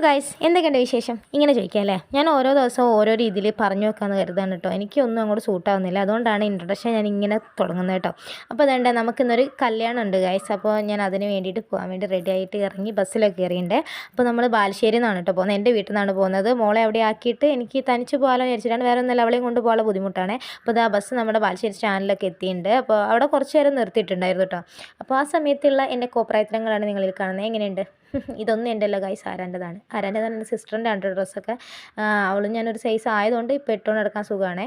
Guys, എന്തൊക്കെയുണ്ട് വിശേഷം? ഇങ്ങനെ ചോദിക്കാം അല്ലേ. ഞാൻ ഓരോ ദിവസവും ഓരോ രീതിയിൽ പറഞ്ഞു വെക്കാമെന്ന് കരുതാണ് കേട്ടോ. എനിക്കൊന്നും അങ്ങോട്ട് സൂട്ടാവുന്നില്ല. അതുകൊണ്ടാണ് ഇൻട്രൊഡക്ഷൻ ഞാൻ ഇങ്ങനെ തുടങ്ങുന്നത് കേട്ടോ. അപ്പോൾ അതുകൊണ്ട് നമുക്കിന്നൊരു കല്യാണം ഉണ്ട് ഗൈസ്. അപ്പോൾ ഞാൻ അതിന് വേണ്ടിയിട്ട് പോകാൻ വേണ്ടി റെഡി ആയിട്ട് ഇറങ്ങി ബസ്സിലൊക്കെ കയറിയിട്ടുണ്ട്. അപ്പോൾ നമ്മൾ ബാലുശ്ശേരി നിന്നാണ് കേട്ടോ പോകുന്നത്. എൻ്റെ വീട്ടിൽ നിന്നാണ് പോകുന്നത്. മോളെ അവിടെ ആക്കിയിട്ട് എനിക്ക് തനിച്ച് പോകാമെന്ന് വിചാരിച്ചിട്ടാണ്. വേറെ ഒന്നുമില്ല, അവളെയും കൊണ്ട് പോകാനുള്ള ബുദ്ധിമുട്ടാണ്. അപ്പോൾ ആ ബസ് നമ്മുടെ ബാലുശ്ശേരി സ്റ്റാൻഡിലൊക്കെ എത്തിയിട്ടുണ്ട്. അപ്പോൾ അവിടെ കുറച്ച് നേരം നിർത്തിയിട്ടുണ്ടായിരുന്നു കേട്ടോ. അപ്പോൾ ആ സമയത്തുള്ള എൻ്റെ കോപ്രായത്തരങ്ങളാണ് നിങ്ങളിൽ കാണുന്നത്. എങ്ങനെയുണ്ട്? ഇതൊന്നും എൻ്റെ അല്ല ഗൈസ്, ആരാൻ്റെതാണ്. എൻ്റെ സിസ്റ്ററിൻ്റെ ആണ് ഡ്രസ്സൊക്കെ. അവളും ഞാനൊരു സൈസ് ആയതുകൊണ്ട് ഇപ്പോൾ ഇട്ടുകൊണ്ട് നടക്കാൻ സുഖമാണ്.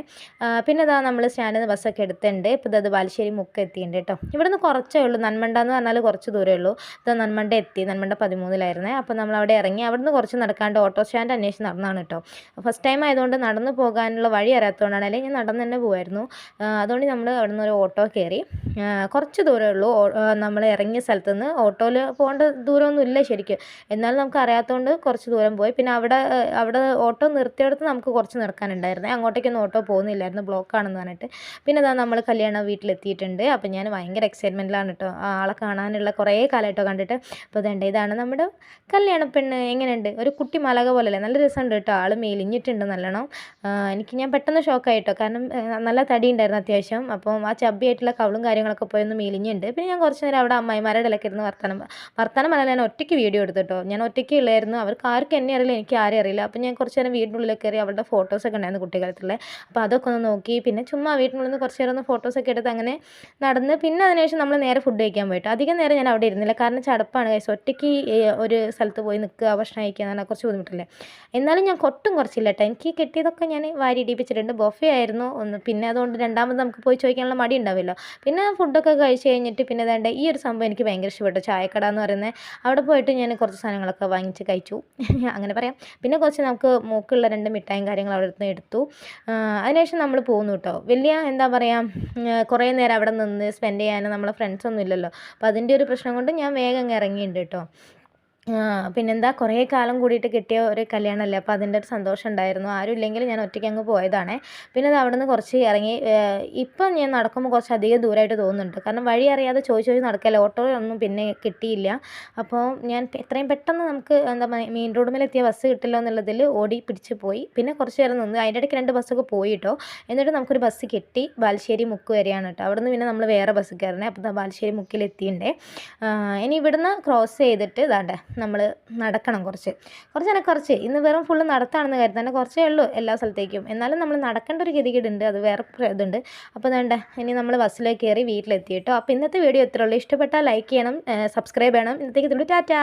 പിന്നെ ഇതാ നമ്മൾ സ്റ്റാൻഡിൽ നിന്ന് ബസ്സൊക്കെ എടുത്തിട്ടുണ്ട്. ഇപ്പോൾ ഇത് ബാലുശ്ശേരി മുക്ക് എത്തിയിട്ടുണ്ട് കേട്ടോ. ഇവിടെ നിന്ന് കുറച്ചേ ഉള്ളൂ. നന്മണ്ട എന്ന് പറഞ്ഞാൽ കുറച്ച് ദൂരമേ ഉള്ളൂ. ഇത് നന്മണ്ട എത്തി. നന്മണ്ട 13 അപ്പോൾ നമ്മൾ അവിടെ ഇറങ്ങി. അവിടെ നിന്ന് കുറച്ച് നടക്കാണ്ട് ഓട്ടോ സ്റ്റാൻഡ് അന്വേഷിച്ച് നടന്നാണ് കേട്ടോ. ഫസ്റ്റ് ടൈം ആയതുകൊണ്ട് നടന്ന് പോകാനുള്ള വഴി അറിയാത്തതുകൊണ്ടാണ്. അല്ലെങ്കിൽ ഞാൻ നടന്ന് തന്നെ പോകുമായിരുന്നു. അതുകൊണ്ട് നമ്മൾ അവിടെ നിന്ന് ഒരു ഓട്ടോ കയറി. കുറച്ച് ദൂരമേ ഉള്ളൂ. നമ്മൾ ഇറങ്ങിയ സ്ഥലത്ത് നിന്ന് ഓട്ടോയിൽ പോകേണ്ട ദൂരമൊന്നും ഇല്ല ശരിക്കും. എന്നാലും നമുക്ക് അറിയാത്തതുകൊണ്ട് കുറച്ച് ദൂരം പോയി. പിന്നെ അവിടെ ഓട്ടോ നിർത്തിയെടുത്ത് നമുക്ക് കുറച്ച് നടക്കാനുണ്ടായിരുന്നു. അങ്ങോട്ടേക്കൊന്നും ഓട്ടോ പോകുന്നില്ലായിരുന്നു, ബ്ലോക്കാണെന്ന് പറഞ്ഞിട്ട്. പിന്നെ അതാ നമ്മൾ കല്യാണ വീട്ടിലെത്തിയിട്ടുണ്ട്. അപ്പോൾ ഞാൻ ഭയങ്കര എക്സൈറ്റ്മെൻറ്റിലാണ് കേട്ടോ. ആളെ കാണാനുള്ള കുറേ കാലമായിട്ടോ കണ്ടിട്ട്. അപ്പോൾ ഇതുണ്ട്, ഇതാണ് നമ്മുടെ കല്യാണ പെണ്ണ്. എങ്ങനെയുണ്ട്? ഒരു കുട്ടി മലക പോലെയല്ലേ? നല്ല രസമുണ്ട് കേട്ടോ. ആൾ മെലിഞ്ഞിട്ടുണ്ട് നല്ലോണം. ഞാൻ പെട്ടെന്ന് ഷോക്കായിട്ടോ. കാരണം നല്ല തടി ഉണ്ടായിരുന്നു അത്യാവശ്യം. അപ്പം ആ ചബ്ബിയായിട്ടുള്ള കവളും കാര്യങ്ങളൊക്കെ പോയി ഒന്ന് മെലിഞ്ഞുണ്ട്. പിന്നെ ഞാൻ കുറച്ച് നേരം അവിടെ അമ്മായിമാരുടെ ഇടയ്ക്ക് ഇരുന്ന് വർത്താനം പറഞ്ഞാൽ ഞാൻ ഒറ്റയ്ക്ക് വീഡിയോ എടുത്തു കേട്ടോ. ഞാൻ ഒറ്റയ്ക്ക് ഉള്ളായിരുന്നു. അവർക്ക് ആർക്കും എന്നെ അറിയില്ല, എനിക്ക് ആരും അറിയില്ല. അപ്പോൾ ഞാൻ കുറച്ച് നേരം വീടിനുള്ളിൽ കയറി അവരുടെ ഫോട്ടോസൊക്കെ ഉണ്ടായിരുന്നു കുട്ടിക്കാലത്തുള്ള. അപ്പോൾ അതൊക്കെ ഒന്ന് നോക്കി. പിന്നെ ചുമ്മാ വീട്ടിനുള്ളിൽ നിന്ന് കുറച്ച് നേരം ഒന്ന് ഫോട്ടോസൊക്കെ എടുത്ത് അങ്ങനെ നടന്ന്. പിന്നെ അതിനുശേഷം നമ്മൾ നേരെ ഫുഡ് കഴിക്കാൻ പോയിട്ട് അധികം നേരം ഞാൻ അവിടെ ഇരുന്നില്ല. കാരണം ചടപ്പാണ് ഗൈസ്. ഒറ്റയ്ക്ക് ഒരു സ്ഥലത്ത് പോയി നിൽക്കുക, ഭക്ഷണം കഴിക്കുക എന്ന് പറഞ്ഞാൽ കുറച്ച് ബുദ്ധിമുട്ടില്ലേ. എന്നാലും ഞാൻ കുറച്ചില്ല കേട്ടോ. എനിക്ക് കിട്ടിയതൊക്കെ ഞാൻ വാരി ഇടിപ്പിച്ചിട്ടുണ്ട്. ബൊഫേ ആയിരുന്നു ഒന്ന്. പിന്നെ അതുകൊണ്ട് രണ്ടാമത് നമുക്ക് പോയി ചോദിക്കാനുള്ള മടി ഉണ്ടാവില്ലോ. പിന്നെ ഫുഡൊക്കെ കഴിച്ച് കഴിഞ്ഞിട്ട് പിന്നെ വേണ്ട ഈ ഒരു സംഭവം എനിക്ക് ഭയങ്കര ഇഷ്ടപ്പെട്ടു. ചായക്കട എന്ന് പറയുന്നത്. അവിടെ പോയിട്ട് ഞാൻ കുറച്ച് സാധനങ്ങളൊക്കെ വാങ്ങിച്ച് കഴിച്ചു, അങ്ങനെ പറയാം. പിന്നെ കുറച്ച് നമുക്ക് മൂക്കുള്ള 2 മിഠായും കാര്യങ്ങളും അവിടെ നിന്ന് എടുത്തു. അതിനുശേഷം നമ്മൾ പോകുന്നു കേട്ടോ. വലിയ എന്താ പറയുക, കുറേ നേരം അവിടെ നിന്ന് സ്പെൻഡ് ചെയ്യാൻ നമ്മളെ ഫ്രണ്ട്സൊന്നും ഇല്ലല്ലോ. അപ്പോൾ അതിൻ്റെ ഒരു പ്രശ്നം കൊണ്ട് ഞാൻ വേഗം അങ്ങ് ഇറങ്ങിയിട്ടുണ്ട് കേട്ടോ. പിന്നെന്താ, കുറേ കാലം കൂടിയിട്ട് കിട്ടിയ ഒരു കല്യാണമല്ലേ. അപ്പോൾ അതിൻ്റെ ഒരു സന്തോഷം ഉണ്ടായിരുന്നു. ആരും ഇല്ലെങ്കിൽ ഞാൻ ഒറ്റയ്ക്ക് അങ്ങ് പോയതാണ്. പിന്നെ അത് അവിടെ നിന്ന് കുറച്ച് ഇറങ്ങി. ഇപ്പം ഞാൻ നടക്കുമ്പോൾ കുറച്ച് അധികം ദൂരമായിട്ട് തോന്നുന്നുണ്ട്. കാരണം വഴി അറിയാതെ ചോദിച്ച് നടക്കല്ല. ഓട്ടോ ഒന്നും പിന്നെ കിട്ടിയില്ല. അപ്പോൾ ഞാൻ എത്രയും പെട്ടെന്ന് നമുക്ക് എന്താ മെയിൻ റോഡിലെത്തിയ ബസ് കിട്ടില്ല എന്നുള്ളതിൽ ഓടി പിടിച്ച് പോയി. പിന്നെ കുറച്ച് നേരം നിന്ന് അതിൻ്റെ ഇടയ്ക്ക് 2 ബസ്സൊക്കെ പോയി കേട്ടോ. എന്നിട്ട് നമുക്കൊരു ബസ് കിട്ടി. ബാലുശ്ശേരി മുക്ക് വരെയാണ് കേട്ടോ. അവിടെ നിന്ന് പിന്നെ നമ്മൾ വേറെ ബസ് കയറണേ. അപ്പോൾ ബാലുശ്ശേരി മുക്കിലെത്തിയിട്ടുണ്ട്. ഇനി ഇവിടുന്ന് ക്രോസ് ചെയ്തിട്ട് ഇതാണ്ടേ നമ്മൾ നടക്കണം. കുറച്ച് ഇന്ന് വെറും ഫുള്ള് നടത്താണെന്ന് കരുതി തന്നെ കുറച്ചേ ഉള്ളൂ എല്ലാ സ്ഥലത്തേക്കും. എന്നാലും നമ്മൾ നടക്കേണ്ട ഒരു ഗതികേടുണ്ട്, അത് വേറെ ഇതുണ്ട്. അപ്പോൾ വേണ്ട ഇനി നമ്മൾ ബസ്സിലേക്ക് കയറി വീട്ടിലെത്തി കേട്ടോ. അപ്പോൾ ഇന്നത്തെ വീഡിയോ ഇത്രയേ ഉള്ളൂ. ഇഷ്ടപ്പെട്ടാൽ ലൈക്ക് ചെയ്യണം, സബ്സ്ക്രൈബ് ചെയ്യണം. ഇന്നത്തേക്ക് ടാറ്റാ.